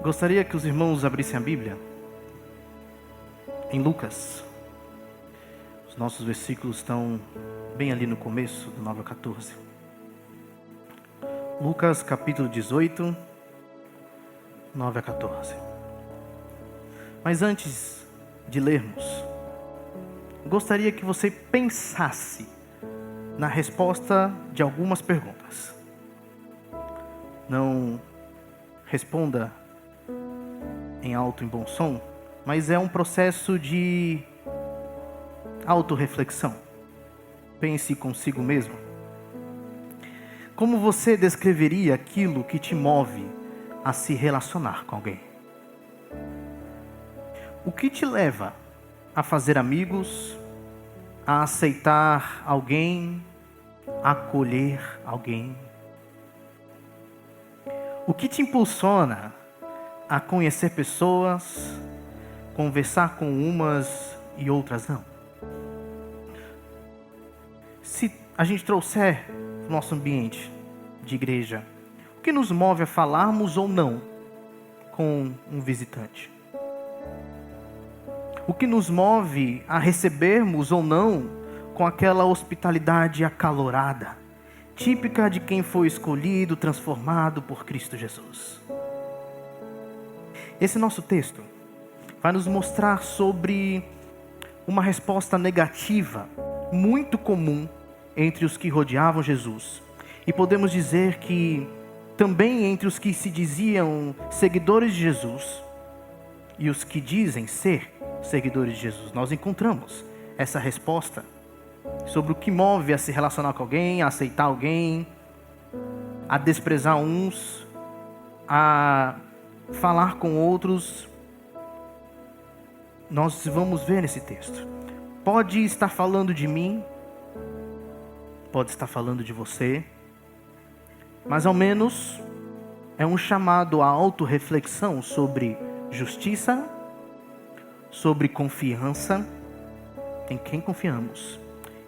Gostaria que os irmãos abrissem a Bíblia em Lucas. Os nossos versículos estão bem ali no começo, do 9 a 14. Lucas capítulo 18, 9 a 14. Mas antes de lermos, gostaria que você pensasse na resposta de algumas perguntas. Não responda em alto e bom som, mas é um processo de autorreflexão. Pense consigo mesmo. Como você descreveria aquilo que te move a se relacionar com alguém? O que te leva a fazer amigos, a aceitar alguém, a acolher alguém? O que te impulsiona a conhecer pessoas, conversar com umas e outras não? Se a gente trouxer o nosso ambiente de igreja, o que nos move a falarmos ou não com um visitante? O que nos move a recebermos ou não com aquela hospitalidade acalorada, típica de quem foi escolhido, transformado por Cristo Jesus? Esse nosso texto vai nos mostrar sobre uma resposta negativa, muito comum entre os que rodeavam Jesus. E podemos dizer que também entre os que se diziam seguidores de Jesus e os que dizem ser seguidores de Jesus, nós encontramos essa resposta sobre o que move a se relacionar com alguém, a aceitar alguém, a desprezar uns, a falar com outros. Nós vamos ver nesse texto. Pode estar falando de mim, pode estar falando de você, mas ao menos é um chamado à autorreflexão sobre justiça, sobre confiança, em quem confiamos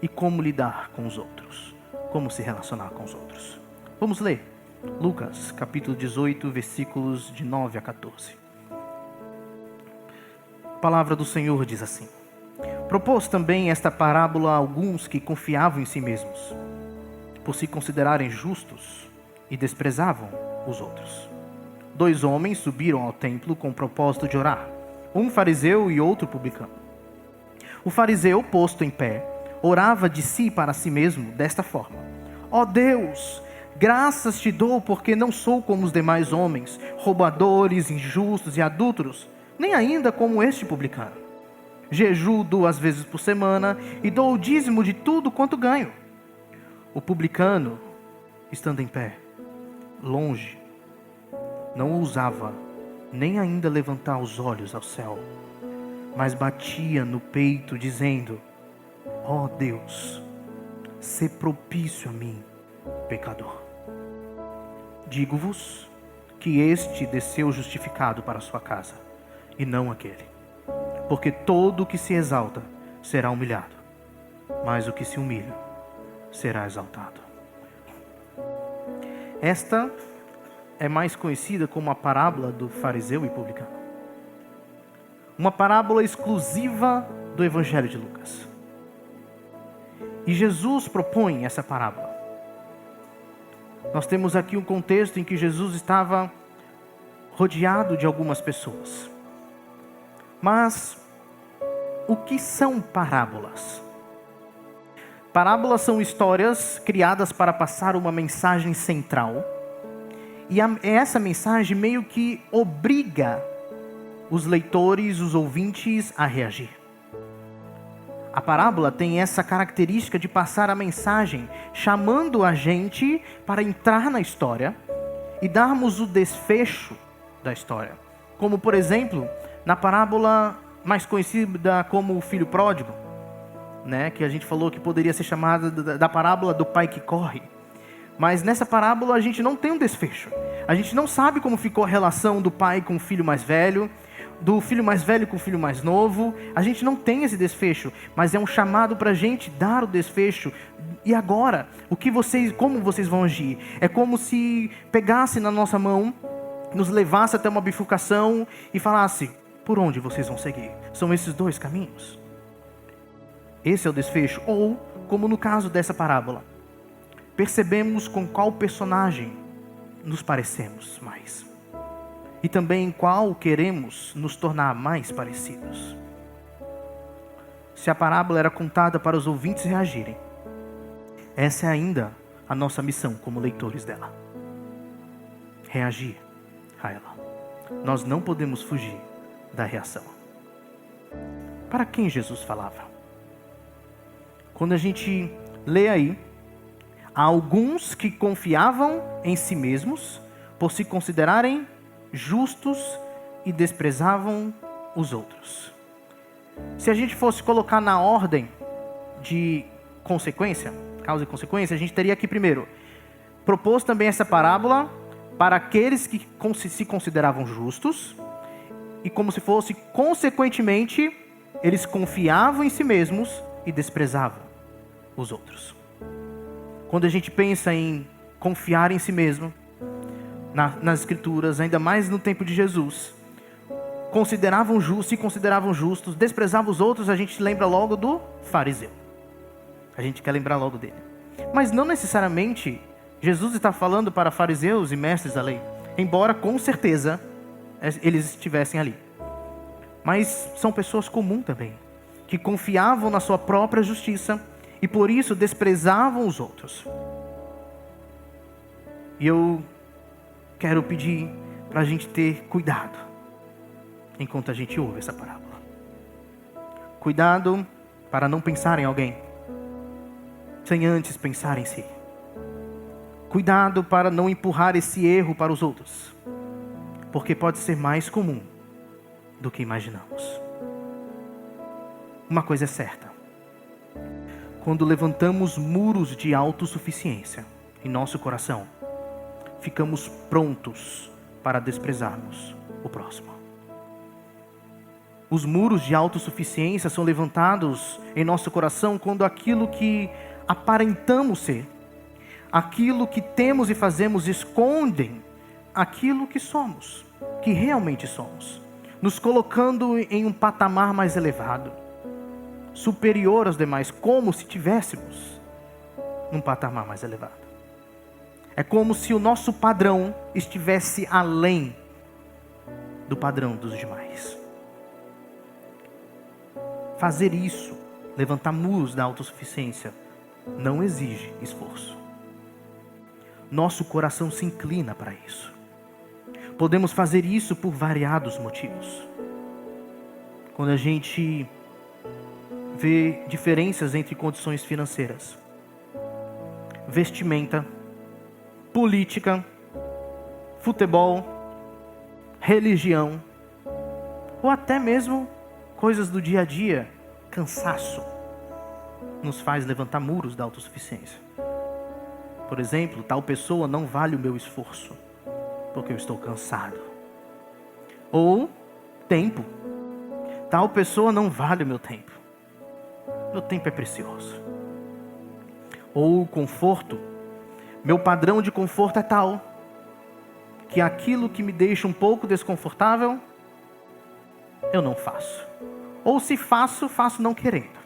e como lidar com os outros, como se relacionar com os outros. Vamos ler Lucas capítulo 18, versículos de 9 a 14. A palavra do Senhor diz assim: propôs também esta parábola a alguns que confiavam em si mesmos, por se considerarem justos, e desprezavam os outros. 2 homens subiram ao templo com o propósito de orar, um fariseu e outro publicano. O fariseu, posto em pé, orava de si para si mesmo desta forma: ó Deus, graças te dou porque não sou como os demais homens, roubadores, injustos e adúlteros, nem ainda como este publicano. Jejuo 2 vezes por semana e dou o dízimo de tudo quanto ganho. O publicano, estando em pé, longe, não ousava nem ainda levantar os olhos ao céu, mas batia no peito dizendo: ó Deus, sê propício a mim, pecador. Digo-vos que este desceu justificado para sua casa, e não aquele. Porque todo o que se exalta será humilhado, mas o que se humilha será exaltado. Esta é mais conhecida como a parábola do fariseu e publicano. Uma parábola exclusiva do Evangelho de Lucas. E Jesus propõe essa parábola. Nós temos aqui um contexto em que Jesus estava rodeado de algumas pessoas. Mas o que são parábolas? Parábolas são histórias criadas para passar uma mensagem central. E essa mensagem meio que obriga os leitores, os ouvintes a reagir. A parábola tem essa característica de passar a mensagem, chamando a gente para entrar na história e darmos o desfecho da história. Como, por exemplo, na parábola mais conhecida como o filho pródigo, né, que a gente falou que poderia ser chamada da parábola do pai que corre. Mas nessa parábola a gente não tem um desfecho. A gente não sabe como ficou a relação do pai com o filho mais velho, do filho mais velho com o filho mais novo. A gente não tem esse desfecho, mas é um chamado para a gente dar o desfecho. E agora, como vocês vão agir? É como se pegasse na nossa mão nos levasse até uma bifurcação e falasse: por onde vocês vão seguir? São esses dois caminhos? Esse é o desfecho. Ou, como no caso dessa parábola, percebemos com qual personagem nos parecemos mais. E também em qual queremos nos tornar mais parecidos. Se a parábola era contada para os ouvintes reagirem, essa é ainda a nossa missão como leitores dela. Reagir a ela. Nós não podemos fugir da reação. Para quem Jesus falava? Quando a gente lê aí, há alguns que confiavam em si mesmos por se considerarem justos e desprezavam os outros. Se a gente fosse colocar na ordem de consequência, causa e consequência, a gente teria aqui primeiro, propôs também essa parábola para aqueles que se consideravam justos e como se fosse, consequentemente, eles confiavam em si mesmos e desprezavam os outros. Quando a gente pensa em confiar em si mesmo, nas escrituras, ainda mais no tempo de Jesus, se consideravam justos, desprezavam os outros, a gente lembra logo do fariseu. A gente quer lembrar logo dele. Mas não necessariamente Jesus está falando para fariseus e mestres da lei, embora com certeza eles estivessem ali. Mas são pessoas comuns também, que confiavam na sua própria justiça e por isso desprezavam os outros. E eu quero pedir para a gente ter cuidado enquanto a gente ouve essa parábola. Cuidado para não pensar em alguém sem antes pensar em si. Cuidado para não empurrar esse erro para os outros, porque pode ser mais comum do que imaginamos. Uma coisa é certa: quando levantamos muros de autossuficiência em nosso coração, ficamos prontos para desprezarmos o próximo. Os muros de autossuficiência são levantados em nosso coração quando aquilo que aparentamos ser, aquilo que temos e fazemos escondem aquilo que somos, que realmente somos, nos colocando em um patamar mais elevado, superior aos demais, como se tivéssemos num patamar mais elevado. É como se o nosso padrão estivesse além do padrão dos demais. Fazer isso, levantar muros da autossuficiência, não exige esforço. Nosso coração se inclina para isso. Podemos fazer isso por variados motivos. Quando a gente vê diferenças entre condições financeiras, vestimenta, política, futebol, religião, ou até mesmo coisas do dia a dia, cansaço, nos faz levantar muros da autossuficiência. Por exemplo, tal pessoa não vale o meu esforço, porque eu estou cansado. Ou tempo. Tal pessoa não vale o meu tempo. Meu tempo é precioso. Ou conforto. Meu padrão de conforto é tal que aquilo que me deixa um pouco desconfortável, eu não faço. Ou se faço, faço não querendo.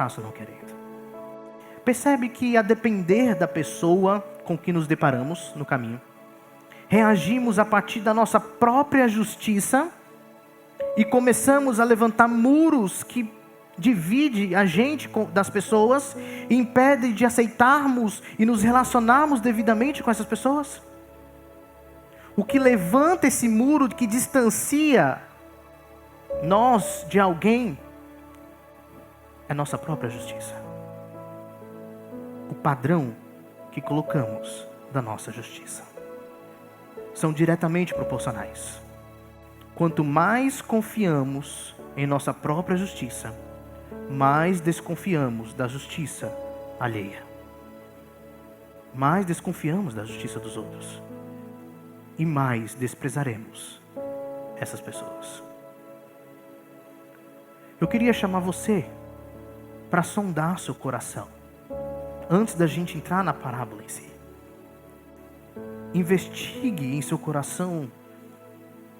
Faço não querendo. Percebe que a depender da pessoa com que nos deparamos no caminho, reagimos a partir da nossa própria justiça e começamos a levantar muros que divide a gente das pessoas e impede de aceitarmos e nos relacionarmos devidamente com essas pessoas? O que levanta esse muro que distancia nós de alguém é nossa própria justiça. O padrão que colocamos da nossa justiça. São diretamente proporcionais. Quanto mais confiamos em nossa própria justiça, mais desconfiamos da justiça alheia. Mais desconfiamos da justiça dos outros. E mais desprezaremos essas pessoas. Eu queria chamar você para sondar seu coração, antes da gente entrar na parábola em si. investigue em seu coração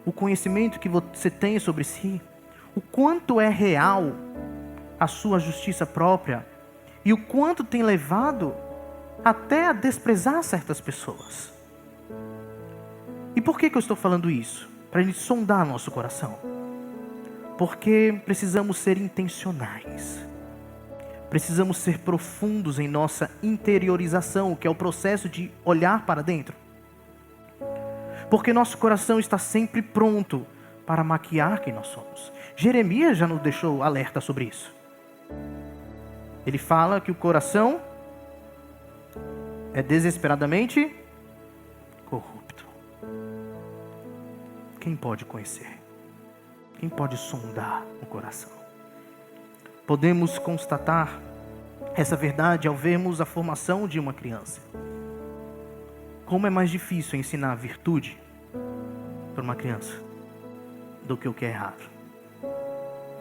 o conhecimento que você tem sobre si, o quanto é real a sua justiça própria e o quanto tem levado até a desprezar certas pessoas. E por que eu estou falando isso? Para a gente sondar nosso coração. Porque precisamos ser intencionais. Precisamos ser profundos em nossa interiorização, que é o processo de olhar para dentro. Porque nosso coração está sempre pronto para maquiar quem nós somos. Jeremias já nos deixou alerta sobre isso. Ele fala que o coração é desesperadamente corrupto. Quem pode conhecer? Quem pode sondar o coração? Podemos constatar essa verdade ao vermos a formação de uma criança. Como é mais difícil ensinar virtude para uma criança do que o que é errado,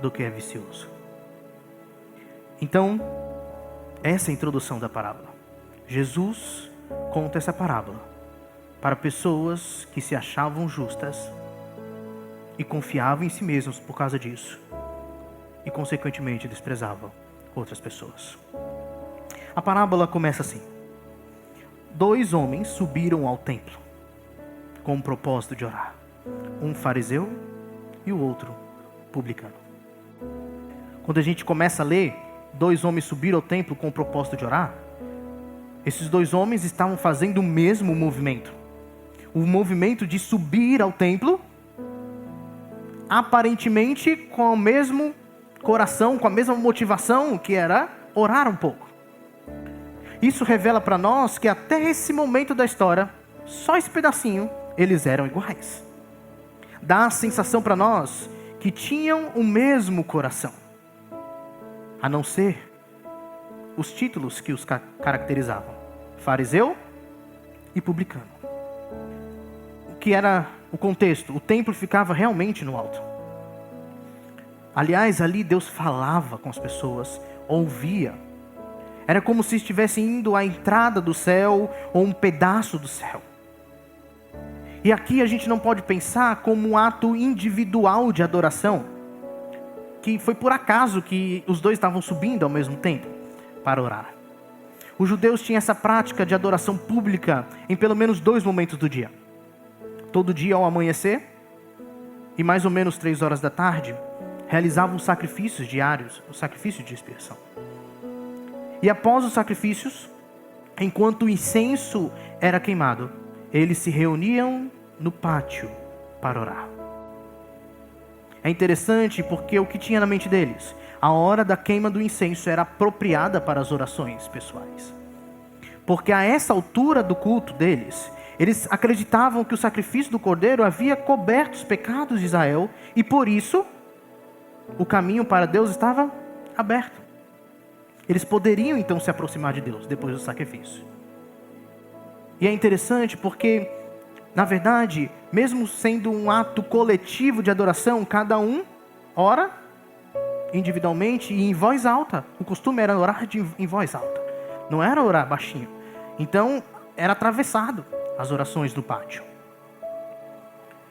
do que é vicioso. Então, essa é a introdução da parábola. Jesus conta essa parábola para pessoas que se achavam justas e confiavam em si mesmos por causa disso e consequentemente desprezavam outras pessoas. A parábola começa assim: 2 homens subiram ao templo com o propósito de orar, um fariseu e o outro publicano. Quando a gente começa a ler, 2 homens subiram ao templo com o propósito de orar, esses 2 homens estavam fazendo o mesmo movimento. O movimento de subir ao templo, aparentemente com o mesmo coração, com a mesma motivação, que era orar um pouco. Isso revela para nós que até esse momento da história, só esse pedacinho, eles eram iguais. Dá a sensação para nós que tinham o mesmo coração, a não ser os títulos que os caracterizavam: fariseu e publicano. O que era o contexto? O templo ficava realmente no alto. Aliás, ali Deus falava com as pessoas, ouvia. Era como se estivesse indo à entrada do céu ou um pedaço do céu. E aqui a gente não pode pensar como um ato individual de adoração, que foi por acaso que os 2 estavam subindo ao mesmo tempo para orar. Os judeus tinham essa prática de adoração pública em pelo menos 2 momentos do dia. Todo dia ao amanhecer e mais ou menos 3 horas da tarde, realizavam sacrifícios diários, o sacrifício de expiação. E após os sacrifícios, enquanto o incenso era queimado, eles se reuniam no pátio para orar. É interessante porque o que tinha na mente deles? A hora da queima do incenso era apropriada para as orações pessoais. Porque a essa altura do culto deles, eles acreditavam que o sacrifício do cordeiro havia coberto os pecados de Israel e por isso o caminho para Deus estava aberto. Eles poderiam então se aproximar de Deus depois do sacrifício. E é interessante porque, na verdade, mesmo sendo um ato coletivo de adoração, cada um ora individualmente e em voz alta. O costume era orar em voz alta, não era orar baixinho. Então, era atravessado as orações do pátio.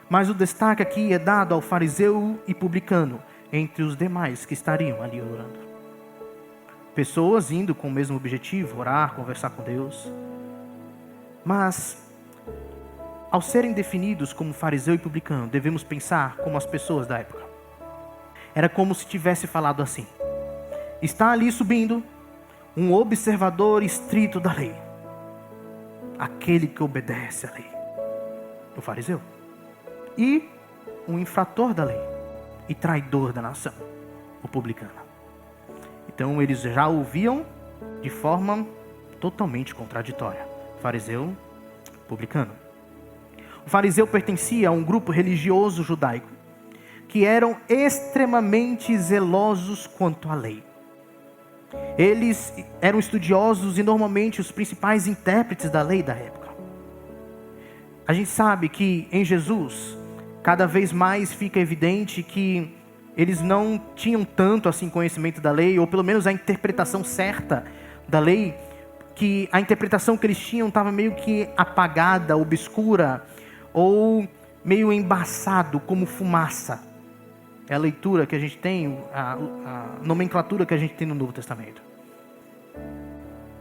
Mas o destaque aqui é dado ao fariseu e publicano, entre os demais que estariam ali orando. Pessoas indo com o mesmo objetivo, orar, conversar com Deus. Mas, ao serem definidos como fariseu e publicano, devemos pensar como as pessoas da época. Era como se tivesse falado assim: está ali subindo um observador estrito da lei, aquele que obedece à lei, o fariseu, e um infrator da lei e traidor da nação, o publicano. Então eles já ouviam de forma totalmente contraditória: fariseu, publicano. O fariseu pertencia a um grupo religioso judaico que eram extremamente zelosos quanto à lei. Eles eram estudiosos e normalmente os principais intérpretes da lei da época. A gente sabe que em Jesus, cada vez mais fica evidente que eles não tinham tanto assim conhecimento da lei, ou pelo menos a interpretação certa da lei, que a interpretação que eles tinham estava meio que apagada, obscura, ou meio embaçado, como fumaça. É a leitura que a gente tem, a nomenclatura que a gente tem no Novo Testamento.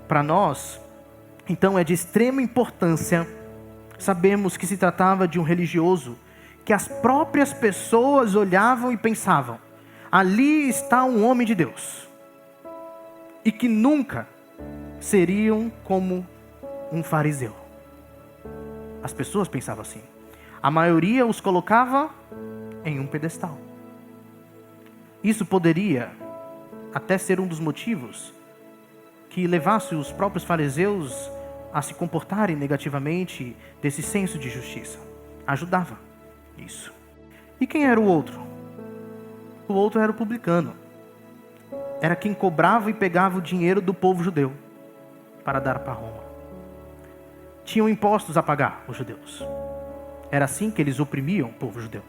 Para nós, então, é de extrema importância sabermos que se tratava de um religioso que as próprias pessoas olhavam e pensavam: ali está um homem de Deus. E que nunca seriam como um fariseu. As pessoas pensavam assim. A maioria os colocava em um pedestal. Isso poderia até ser um dos motivos que levasse os próprios fariseus a se comportarem negativamente desse senso de justiça. Ajudava isso. E quem era o outro? O outro era o publicano. Era quem cobrava e pegava o dinheiro do povo judeu para dar para Roma. Tinham impostos a pagar, os judeus. Era assim que eles oprimiam o povo judeu.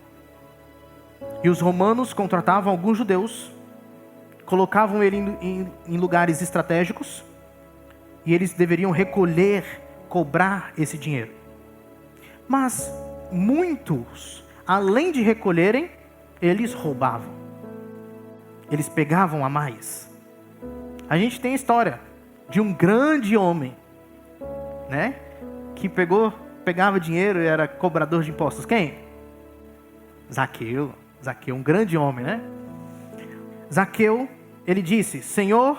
E os romanos contratavam alguns judeus, colocavam ele em lugares estratégicos, e eles deveriam recolher, cobrar esse dinheiro. Mas muitos, além de recolherem, eles roubavam. Eles pegavam a mais. A gente tem a história de um grande homem, né? Que pegava dinheiro e era cobrador de impostos. Quem? Zaqueu, um grande homem, né? Zaqueu, ele disse: Senhor,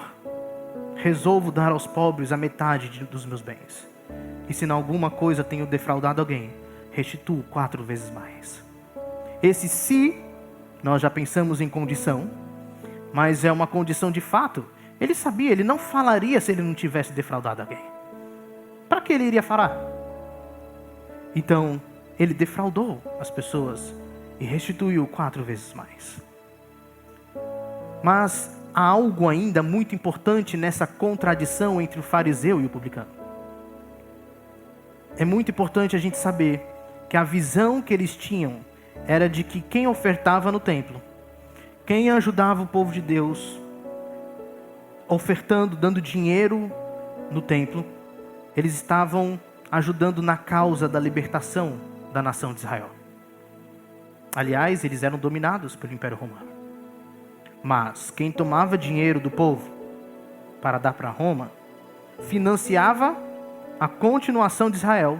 resolvo dar aos pobres a metade dos meus bens. E se em alguma coisa tenho defraudado alguém, restituo 4 vezes mais. Esse se, nós já pensamos em condição, mas é uma condição de fato. Ele sabia, ele não falaria se ele não tivesse defraudado alguém. Para que ele iria falar? Então, ele defraudou as pessoas e restituiu 4 vezes mais. Mas há algo ainda muito importante nessa contradição entre o fariseu e o publicano. É muito importante a gente saber que a visão que eles tinham era de que quem ofertava no templo, quem ajudava o povo de Deus, ofertando, dando dinheiro no templo, eles estavam ajudando na causa da libertação da nação de Israel. Aliás, eles eram dominados pelo Império Romano. Mas quem tomava dinheiro do povo para dar para Roma, financiava a continuação de Israel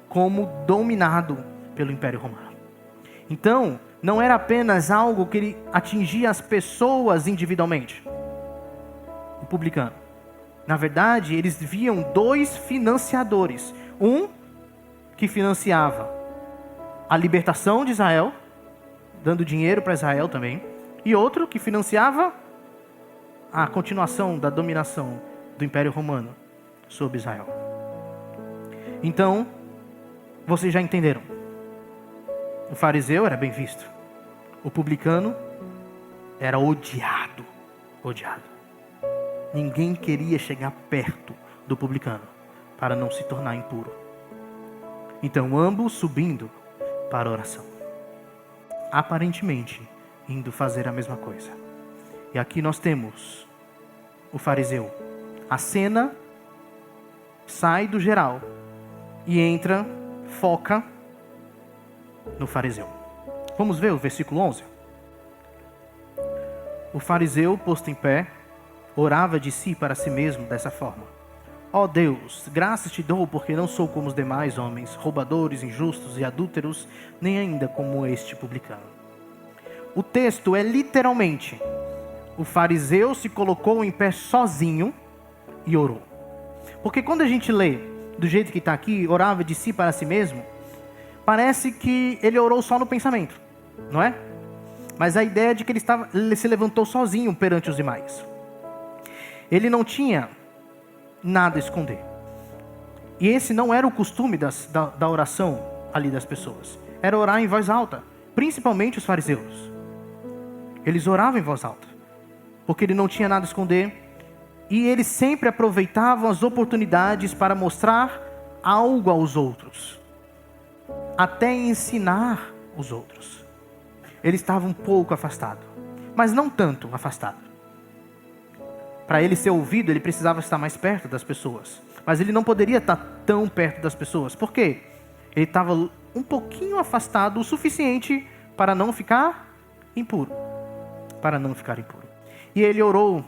como dominado pelo Império Romano. Então, não era apenas algo que ele atingia as pessoas individualmente. O publicano. Na verdade, eles viam 2 financiadores. Um que financiava a libertação de Israel, dando dinheiro para Israel também. E outro que financiava a continuação da dominação do Império Romano sobre Israel. Então, vocês já entenderam. O fariseu era bem visto. O publicano era odiado. Odiado. Ninguém queria chegar perto do publicano para não se tornar impuro. Então, ambos subindo para a oração. Aparentemente, indo fazer a mesma coisa. E aqui nós temos o fariseu. A cena sai do geral e entra, foca no fariseu. Vamos ver o versículo 11. O fariseu, posto em pé, orava de si para si mesmo dessa forma: ó Deus, graças te dou porque não sou como os demais homens, roubadores, injustos e adúlteros, nem ainda como este publicano. O texto é literalmente: o fariseu se colocou em pé sozinho e orou. Porque quando a gente lê do jeito que está aqui, orava de si para si mesmo, parece que ele orou só no pensamento, não é? Mas a ideia é de que ele se levantou sozinho perante os demais. Ele não tinha nada a esconder. E esse não era o costume da oração ali das pessoas. Era orar em voz alta, principalmente os fariseus. Eles oravam em voz alta, porque ele não tinha nada a esconder. E eles sempre aproveitavam as oportunidades para mostrar algo aos outros, até ensinar os outros. Ele estava um pouco afastado, mas não tanto afastado. Para ele ser ouvido, ele precisava estar mais perto das pessoas. Mas ele não poderia estar tão perto das pessoas. Por quê? Ele estava um pouquinho afastado o suficiente para não ficar impuro. Para não ficar impuro. E ele orou.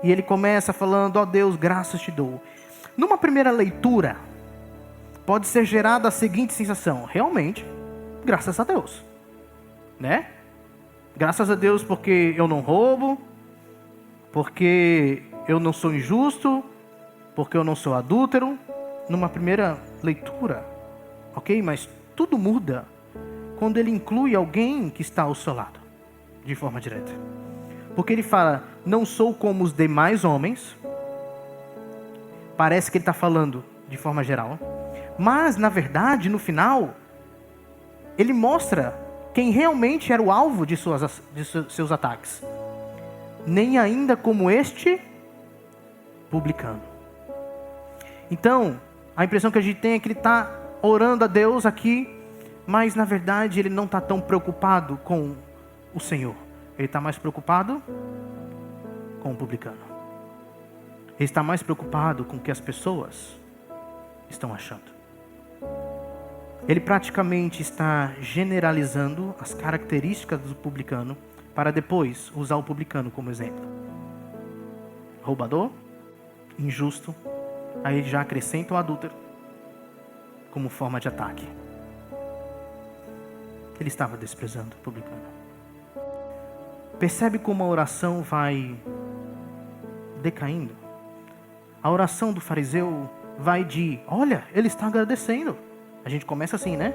E ele começa falando: ó Deus, graças te dou. Numa primeira leitura, pode ser gerada a seguinte sensação: realmente, graças a Deus. Né? Graças a Deus porque eu não roubo, porque eu não sou injusto, porque eu não sou adúltero. Numa primeira leitura, ok? Mas tudo muda quando ele inclui alguém que está ao seu lado, de forma direta. Porque ele fala: não sou como os demais homens. Parece que ele está falando de forma geral. Mas, na verdade, no final, ele mostra quem realmente era o alvo de seus ataques. Nem ainda como este publicano. Então, a impressão que a gente tem é que ele está orando a Deus aqui, mas na verdade ele não está tão preocupado com o Senhor. Ele está mais preocupado com o publicano. Ele está mais preocupado com o que as pessoas estão achando. Ele praticamente está generalizando as características do publicano para depois usar o publicano como exemplo. Roubador, injusto, aí ele já acrescenta o adúltero como forma de ataque. Ele estava desprezando o publicano. Percebe como a oração vai decaindo? A oração do fariseu vai de: olha, ele está agradecendo. A gente começa assim, né?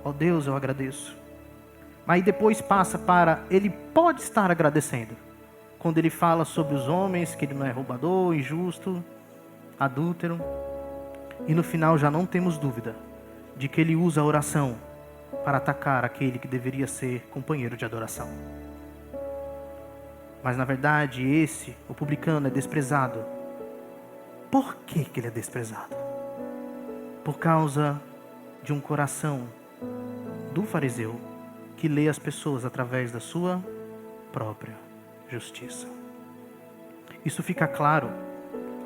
Ó Deus, eu agradeço. Mas depois passa para: ele pode estar agradecendo. Quando ele fala sobre os homens, que ele não é roubador, injusto, adúltero. E no final já não temos dúvida de que ele usa a oração para atacar aquele que deveria ser companheiro de adoração. Mas na verdade o publicano é desprezado. Por que ele é desprezado? Por causa de um coração do fariseu que lê as pessoas através da sua própria justiça. Isso fica claro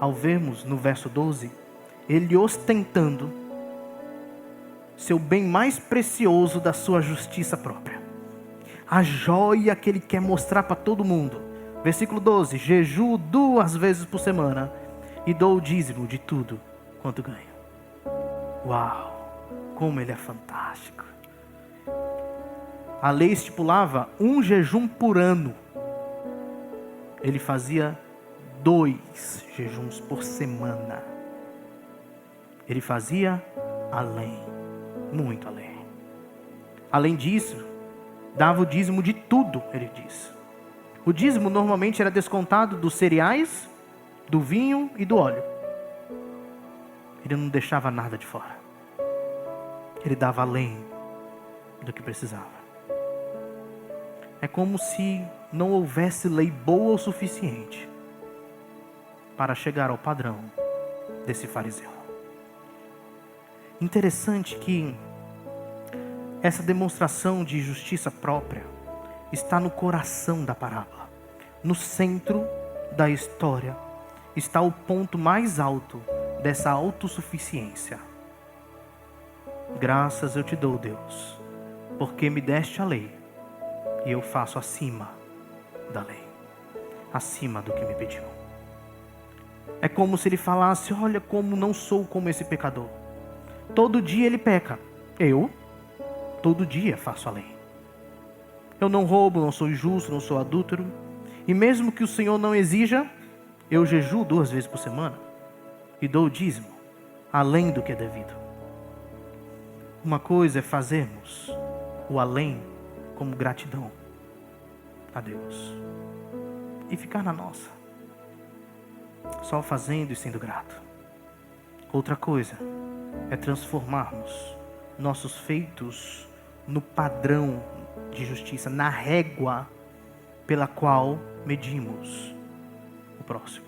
ao vermos no verso 12, ele ostentando seu bem mais precioso da sua justiça própria. A joia que ele quer mostrar para todo mundo. Versículo 12, jejuo 2 vezes por semana e dou o dízimo de tudo quanto ganho. Uau, como ele é fantástico. A lei estipulava um jejum por ano. Ele fazia 2 jejuns por semana. Ele fazia além, muito além. Além disso, dava o dízimo de tudo, ele diz. O dízimo normalmente era descontado dos cereais, do vinho e do óleo. Ele não deixava nada de fora. Ele dava além do que precisava. É como se não houvesse lei boa o suficiente para chegar ao padrão desse fariseu. Interessante que essa demonstração de justiça própria está no coração da parábola. No centro da história está o ponto mais alto dessa autossuficiência. Graças eu te dou, Deus, porque me deste a lei e eu faço acima da lei, acima do que me pediu. É como se ele falasse: olha como não sou como esse pecador. Todo dia ele peca. Eu, todo dia faço a lei. Eu não roubo, não sou injusto, não sou adúltero. E mesmo que o Senhor não exija, eu jejuo 2 vezes por semana e dou o dízimo, além do que é devido. Uma coisa é fazermos o além como gratidão a Deus e ficar na nossa, só fazendo e sendo grato. Outra coisa é transformarmos nossos feitos no padrão de justiça, na régua pela qual medimos o próximo.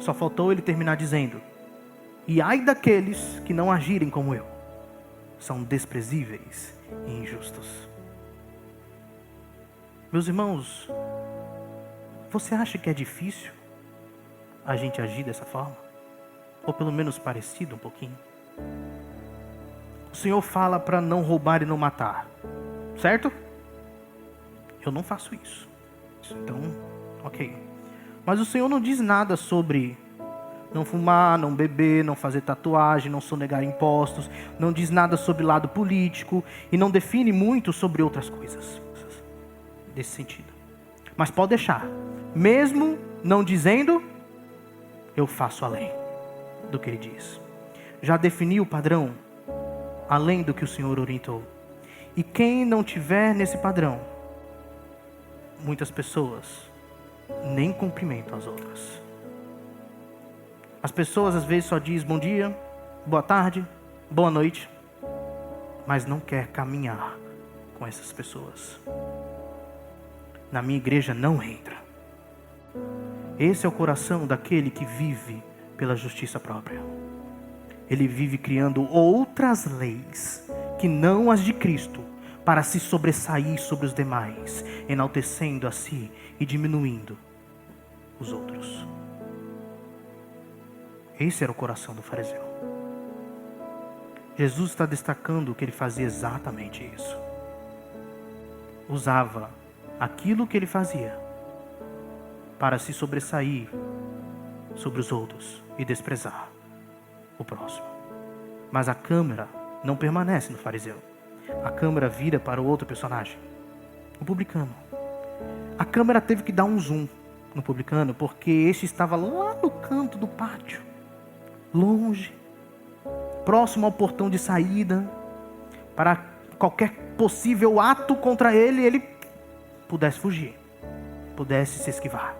Só faltou ele terminar dizendo: e ai daqueles que não agirem como eu, são desprezíveis e injustos. Meus irmãos, Você acha que é difícil a gente agir dessa forma? Ou pelo menos parecido um pouquinho? O Senhor fala para não roubar e não matar, certo? Eu não faço isso. Então, ok. Mas o Senhor não diz nada sobre não fumar, não beber, não fazer tatuagem, não sonegar impostos. Não diz nada sobre lado político. E não define muito sobre outras coisas desse sentido. Mas pode deixar. Mesmo não dizendo, eu faço além do que ele diz. Já defini o padrão além do que o Senhor orientou. E quem não tiver nesse padrão, muitas pessoas nem cumprimentam as outras. As pessoas às vezes só dizem bom dia, boa tarde, boa noite, mas não quer caminhar com essas pessoas. Na minha igreja não entra. Esse é o coração daquele que vive pela justiça própria. Ele vive criando outras leis que não as de Cristo, para se sobressair sobre os demais, enaltecendo a si e diminuindo os outros. Esse era o coração do fariseu. Jesus está destacando que ele fazia exatamente isso. Usava aquilo que ele fazia para se sobressair sobre os outros e desprezar o próximo. Mas a câmera não permanece no fariseu. A câmera vira para o outro personagem, o publicano. A câmera teve que dar um zoom no publicano, porque este estava lá no canto do pátio, longe, próximo ao portão de saída, para qualquer possível ato contra ele pudesse fugir, pudesse se esquivar.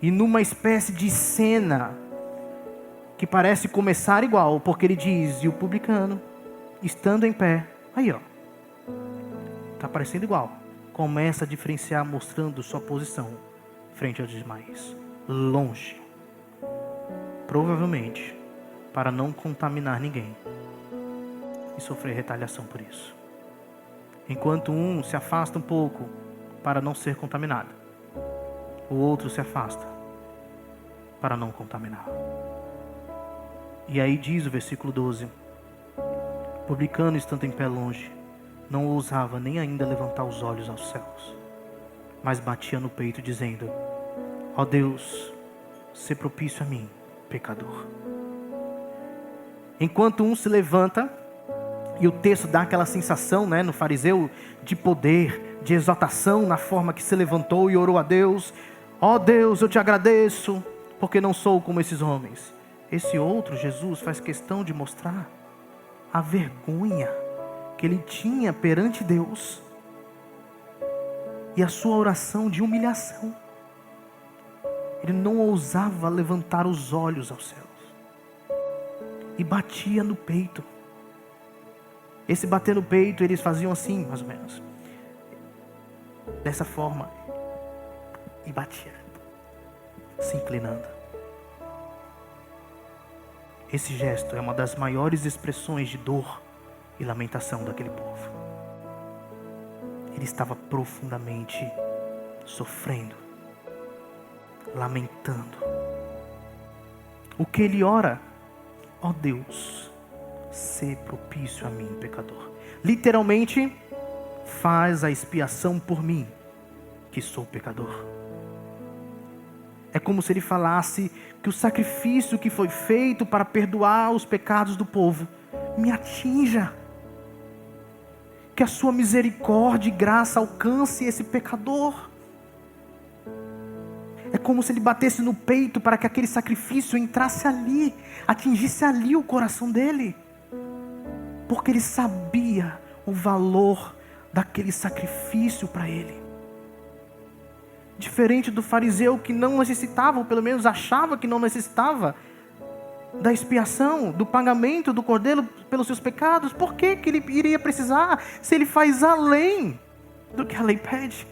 E numa espécie de cena que parece começar igual, porque ele diz, e o publicano, estando em pé, aí ó, está parecendo igual, começa a diferenciar mostrando sua posição frente aos demais, longe, provavelmente para não contaminar ninguém e sofrer retaliação por isso. Enquanto um se afasta um pouco para não ser contaminado, o outro se afasta para não contaminar. E aí diz o versículo 12: o publicano, estando em pé longe, não ousava nem ainda levantar os olhos aos céus, mas batia no peito dizendo, ó Deus, sê propício a mim, pecador. Enquanto um se levanta, e o texto dá aquela sensação, no fariseu, de poder, de exaltação, na forma que se levantou e orou a Deus. Ó Deus, eu te agradeço, porque não sou como esses homens. Esse outro, Jesus, faz questão de mostrar a vergonha que ele tinha perante Deus e a sua oração de humilhação. Ele não ousava levantar os olhos aos céus e batia no peito. Esse bater no peito, eles faziam assim, mais ou menos, dessa forma, e batia, se inclinando. Esse gesto é uma das maiores expressões de dor e lamentação daquele povo. Ele estava profundamente sofrendo, lamentando. O que ele ora? Ó Deus, sê propício a mim, pecador. Literalmente, faz a expiação por mim, que sou pecador. É como se ele falasse que o sacrifício que foi feito para perdoar os pecados do povo me atinja. Que a sua misericórdia e graça alcance esse pecador. É como se ele batesse no peito para que aquele sacrifício entrasse ali, atingisse ali o coração dele. Porque ele sabia o valor daquele sacrifício para ele. Diferente do fariseu que não necessitava, ou pelo menos achava que não necessitava da expiação, do pagamento do cordeiro pelos seus pecados. Por que ele iria precisar, se ele faz além do que a lei pede?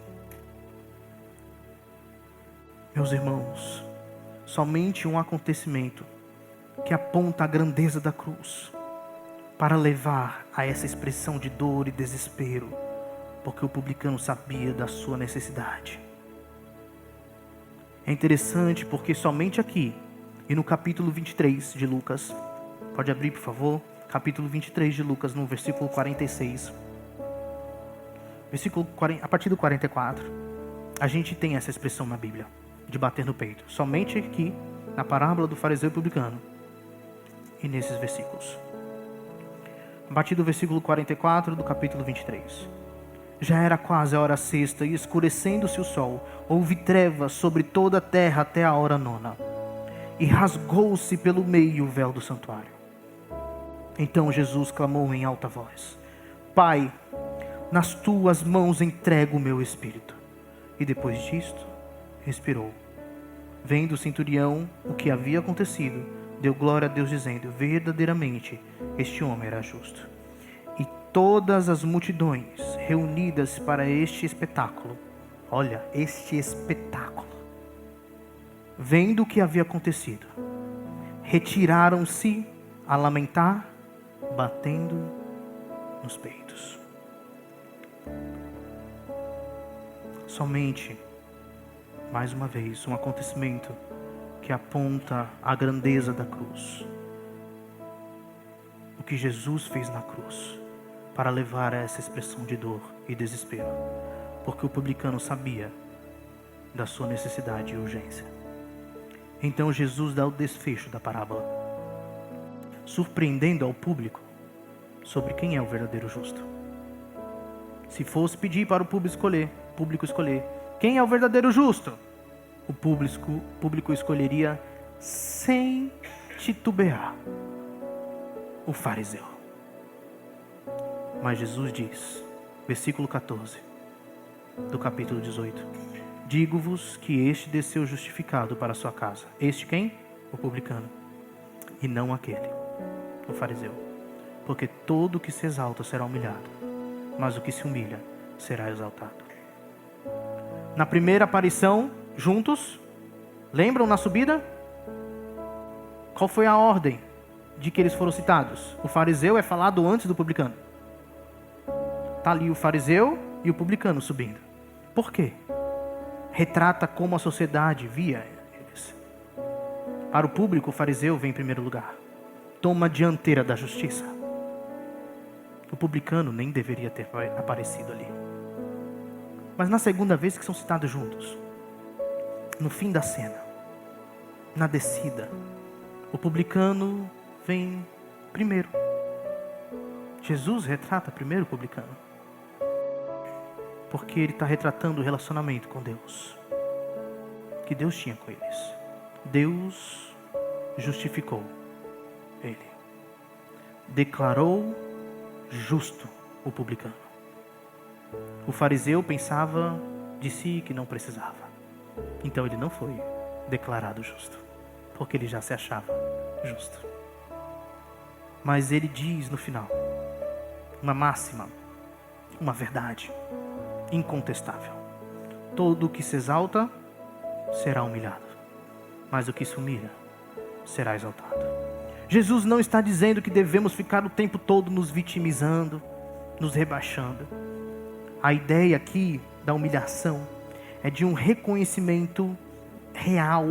Meus irmãos, somente um acontecimento que aponta a grandeza da cruz para levar a essa expressão de dor e desespero, porque o publicano sabia da sua necessidade. É interessante porque somente aqui, e no capítulo 23 de Lucas, pode abrir por favor, capítulo 23 de Lucas, no versículo 46, a partir do 44, a gente tem essa expressão na Bíblia, de bater no peito. Somente aqui, na parábola do fariseu e publicano, e nesses versículos. A partir do versículo 44 do capítulo 23. Já era quase a hora sexta, e escurecendo-se o sol, houve trevas sobre toda a terra até a hora nona. E rasgou-se pelo meio o véu do santuário. Então Jesus clamou em alta voz: Pai, nas tuas mãos entrego o meu espírito. E depois disto, respirou. Vendo o centurião o que havia acontecido, deu glória a Deus, dizendo: verdadeiramente este homem era justo. E todas as multidões reunidas para este espetáculo, olha, este espetáculo, vendo o que havia acontecido, retiraram-se a lamentar, batendo nos peitos. Somente, mais uma vez, um acontecimento que aponta a grandeza da cruz. O que Jesus fez na cruz para levar a essa expressão de dor e desespero. Porque o publicano sabia da sua necessidade e urgência. Então Jesus dá o desfecho da parábola, surpreendendo ao público sobre quem é o verdadeiro justo. Se fosse pedir para o público escolher quem é o verdadeiro justo, o público escolheria sem titubear o fariseu. Mas Jesus diz, versículo 14 do capítulo 18: digo-vos que este desceu justificado para a sua casa. Este quem? O publicano. E não aquele, o fariseu. Porque todo o que se exalta será humilhado, mas o que se humilha será exaltado. Na primeira aparição, juntos, lembram na subida? Qual foi a ordem de que eles foram citados? O fariseu é falado antes do publicano. Está ali o fariseu e o publicano subindo. Por quê? Retrata como a sociedade via eles. Para o público, o fariseu vem em primeiro lugar. Toma a dianteira da justiça. O publicano nem deveria ter aparecido ali. Mas na segunda vez que são citados juntos, no fim da cena, na descida, o publicano vem primeiro. Jesus retrata primeiro o publicano, porque ele está retratando o relacionamento com Deus, que Deus tinha com eles. Deus justificou ele, declarou justo o publicano. O fariseu pensava de si que não precisava, então ele não foi declarado justo, porque ele já se achava justo. Mas ele diz no final uma máxima, uma verdade incontestável: todo o que se exalta será humilhado, mas o que se humilha será exaltado. Jesus não está dizendo que devemos ficar o tempo todo nos vitimizando, nos rebaixando. A ideia aqui da humilhação é de um reconhecimento real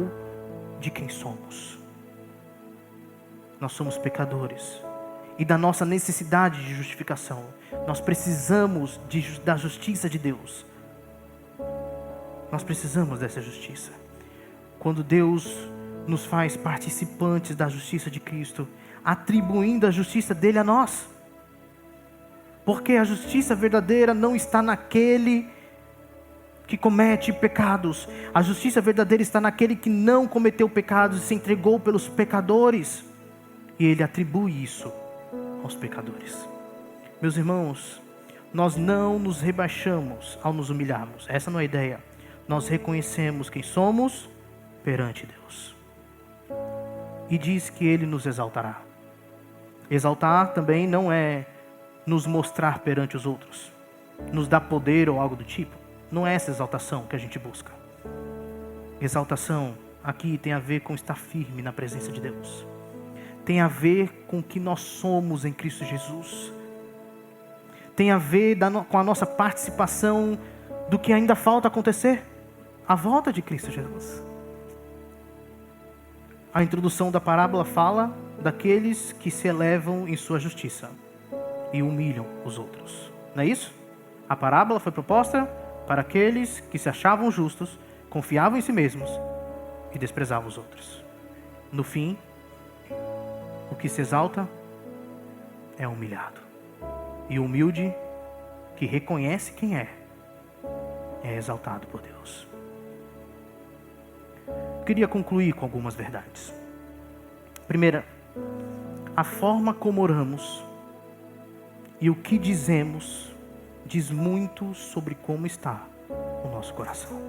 de quem somos. Nós somos pecadores e da nossa necessidade de justificação. Nós precisamos da justiça de Deus. Nós precisamos dessa justiça. Quando Deus nos faz participantes da justiça de Cristo, atribuindo a justiça dele a nós. Porque a justiça verdadeira não está naquele que comete pecados. A justiça verdadeira está naquele que não cometeu pecados e se entregou pelos pecadores. E ele atribui isso aos pecadores. Meus irmãos, nós não nos rebaixamos ao nos humilharmos. Essa não é a ideia. Nós reconhecemos quem somos perante Deus. E diz que ele nos exaltará. Exaltar também não é nos mostrar perante os outros, nos dar poder ou algo do tipo. Não é essa exaltação que a gente busca. Exaltação aqui tem a ver com estar firme na presença de Deus. Tem a ver com o que nós somos em Cristo Jesus. Tem a ver com a nossa participação do que ainda falta acontecer. A volta de Cristo Jesus. A introdução da parábola fala daqueles que se elevam em sua justiça e humilham os outros. Não é isso? A parábola foi proposta para aqueles que se achavam justos, confiavam em si mesmos e desprezavam os outros. No fim, o que se exalta é humilhado. E o humilde, que reconhece quem é exaltado por Deus. Queria concluir com algumas verdades. Primeira, a forma como oramos e o que dizemos diz muito sobre como está o nosso coração.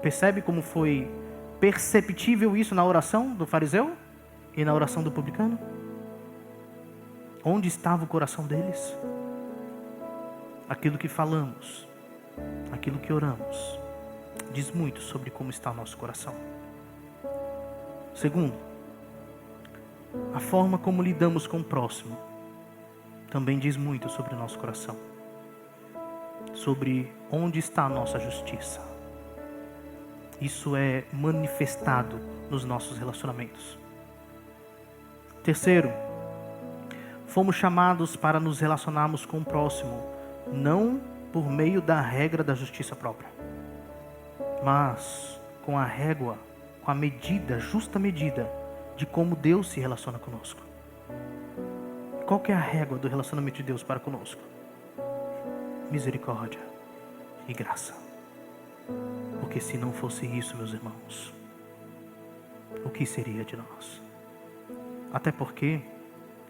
Percebe como foi perceptível isso na oração do fariseu e na oração do publicano? Onde estava o coração deles? Aquilo que falamos, aquilo que oramos, diz muito sobre como está o nosso coração. Segundo, a forma como lidamos com o próximo também diz muito sobre o nosso coração, sobre onde está a nossa justiça. Isso é manifestado nos nossos relacionamentos. Terceiro, fomos chamados para nos relacionarmos com o próximo, não por meio da regra da justiça própria, mas com a régua, com a medida, justa medida de como Deus se relaciona conosco. Qual que é a régua do relacionamento de Deus para conosco? Misericórdia e graça. Porque se não fosse isso, meus irmãos, o que seria de nós? Até porque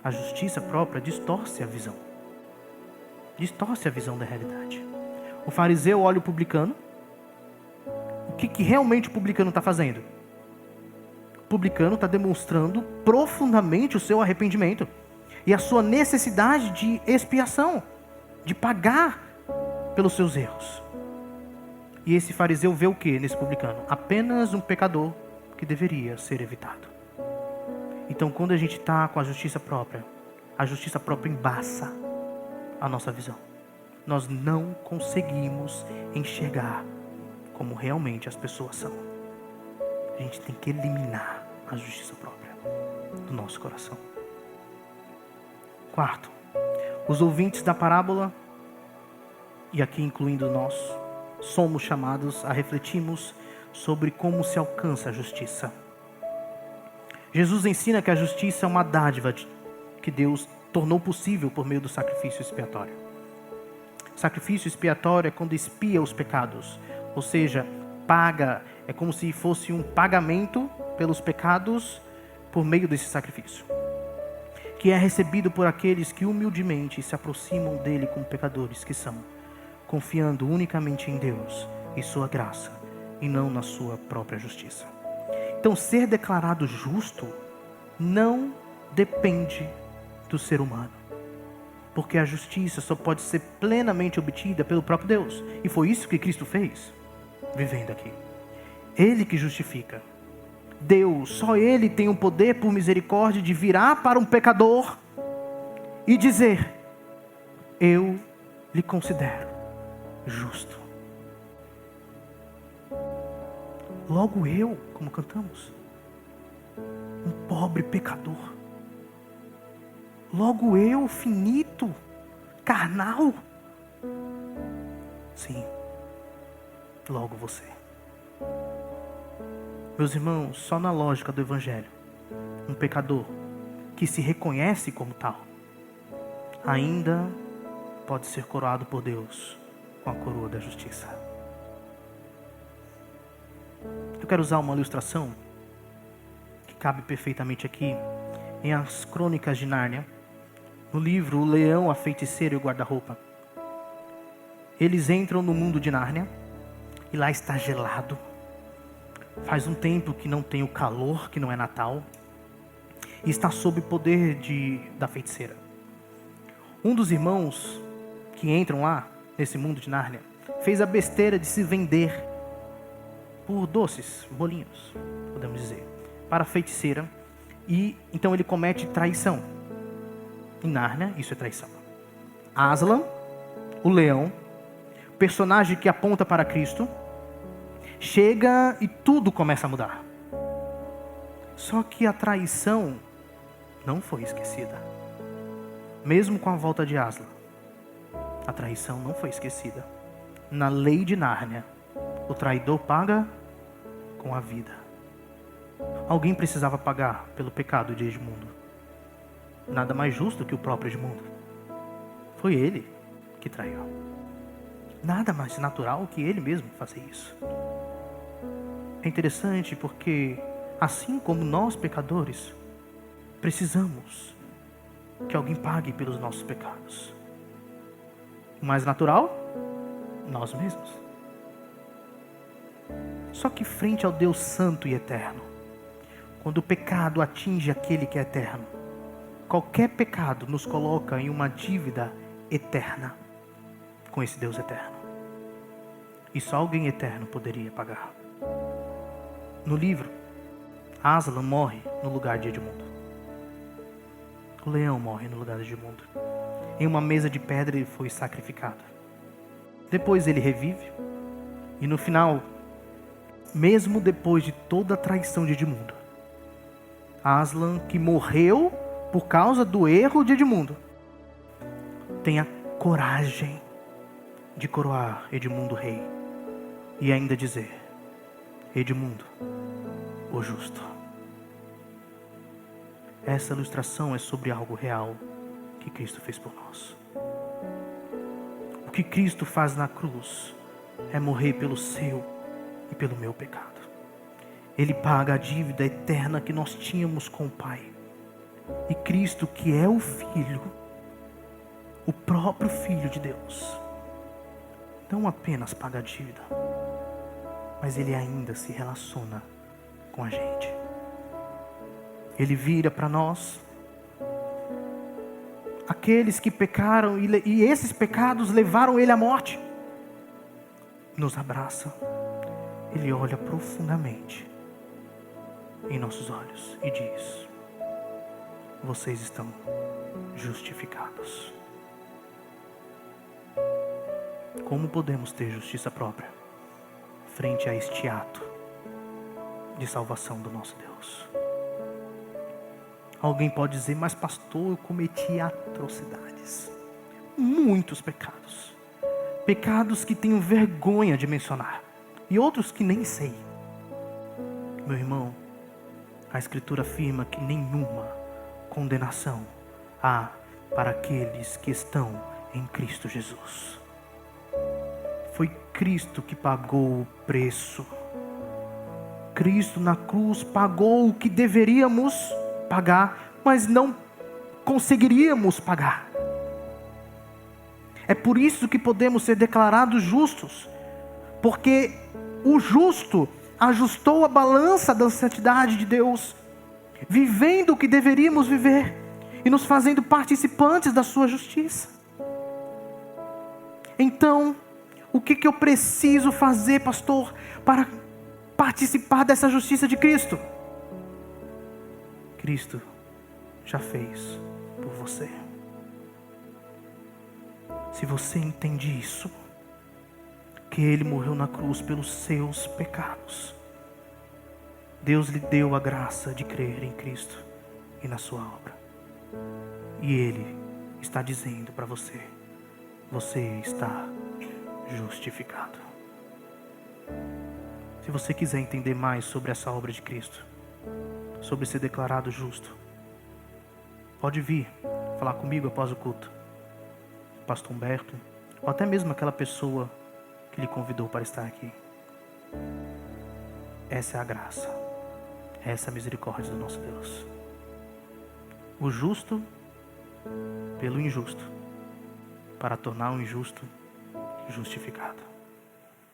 a justiça própria distorce a visão. Distorce a visão da realidade. O fariseu olha o publicano. O que realmente o publicano está fazendo? O publicano está demonstrando profundamente o seu arrependimento e a sua necessidade de expiação, de pagar pelos seus erros. E esse fariseu vê o que nesse publicano? Apenas um pecador que deveria ser evitado. Então, quando a gente está com a justiça própria embaça a nossa visão. Nós não conseguimos enxergar como realmente as pessoas são. A gente tem que eliminar a justiça própria do nosso coração. Quarto, os ouvintes da parábola, e aqui incluindo nós, somos chamados a refletirmos sobre como se alcança a justiça. Jesus ensina que a justiça é uma dádiva que Deus tornou possível por meio do sacrifício expiatório. Sacrifício expiatório é quando expia os pecados, ou seja, paga, é como se fosse um pagamento pelos pecados por meio desse sacrifício, que é recebido por aqueles que humildemente se aproximam dele como pecadores que são, confiando unicamente em Deus e sua graça, e não na sua própria justiça. Então, ser declarado justo não depende do ser humano, porque a justiça só pode ser plenamente obtida pelo próprio Deus, e foi isso que Cristo fez, vivendo aqui. Ele que justifica. Deus, só Ele tem o poder por misericórdia de virar para um pecador e dizer: eu lhe considero justo. Logo eu, como cantamos, um pobre pecador. Logo eu, finito, carnal. Sim, logo você. Meus irmãos, só na lógica do Evangelho, um pecador que se reconhece como tal, ainda pode ser coroado por Deus com a coroa da justiça. Eu quero usar uma ilustração que cabe perfeitamente aqui em As Crônicas de Nárnia, no livro O Leão, a Feiticeira e o Guarda-Roupa. Eles entram no mundo de Nárnia e lá está gelado. Faz um tempo que não tem o calor, que não é Natal, e está sob o poder da feiticeira. Um dos irmãos que entram lá, nesse mundo de Nárnia, fez a besteira de se vender por doces, bolinhos, podemos dizer, para a feiticeira, e então ele comete traição. Em Nárnia, isso é traição. Aslan, o leão, personagem que aponta para Cristo, chega e tudo começa a mudar. Só que a traição não foi esquecida. Mesmo com a volta de Aslan, a traição não foi esquecida. Na lei de Nárnia, o traidor paga com a vida. Alguém precisava pagar pelo pecado de Edmundo. Nada mais justo que o próprio Edmundo. Foi ele que traiu. Nada mais natural que ele mesmo fazer isso. É interessante porque, assim como nós pecadores, precisamos que alguém pague pelos nossos pecados. O mais natural? Nós mesmos. Só que frente ao Deus santo e eterno, quando o pecado atinge aquele que é eterno, qualquer pecado nos coloca em uma dívida eterna com esse Deus eterno. E só alguém eterno poderia pagar. No livro, Aslan morre no lugar de Edmundo. O leão morre no lugar de Edmundo. Em uma mesa de pedra ele foi sacrificado. Depois ele revive. E no final, mesmo depois de toda a traição de Edmundo, Aslan, que morreu por causa do erro de Edmundo, tem a coragem de coroar Edmundo rei. E ainda dizer: Edmundo, o justo. Essa ilustração é sobre algo real que Cristo fez por nós. O que Cristo faz na cruz é morrer pelo seu e pelo meu pecado. Ele paga a dívida eterna que nós tínhamos com o Pai. E Cristo, que é o Filho, o próprio Filho de Deus, não apenas paga a dívida, mas Ele ainda se relaciona com a gente. Ele vira para nós, aqueles que pecaram e esses pecados levaram Ele à morte, nos abraça. Ele olha profundamente em nossos olhos e diz: vocês estão justificados. Como podemos ter justiça própria frente a este ato de salvação do nosso Deus? Alguém pode dizer: mas pastor, eu cometi atrocidades, muitos pecados, pecados que tenho vergonha de mencionar, e outros que nem sei. Meu irmão, a Escritura afirma que nenhuma condenação há para aqueles que estão em Cristo Jesus. Foi Cristo que pagou o preço. Cristo na cruz pagou o que deveríamos pagar, mas não conseguiríamos pagar. É por isso que podemos ser declarados justos, porque o justo ajustou a balança da santidade de Deus, vivendo o que deveríamos viver e nos fazendo participantes da sua justiça. Então, o que eu preciso fazer, pastor, para participar dessa justiça de Cristo? Cristo já fez por você. Se você entende isso, que Ele morreu na cruz pelos seus pecados, Deus lhe deu a graça de crer em Cristo e na sua obra. E Ele está dizendo para você: você está justificado. Se você quiser entender mais sobre essa obra de Cristo, sobre ser declarado justo, pode vir falar comigo após o culto. Pastor Humberto, ou até mesmo aquela pessoa que lhe convidou para estar aqui. Essa é a graça, essa é a misericórdia do nosso Deus. O justo pelo injusto, para tornar o injusto justificado.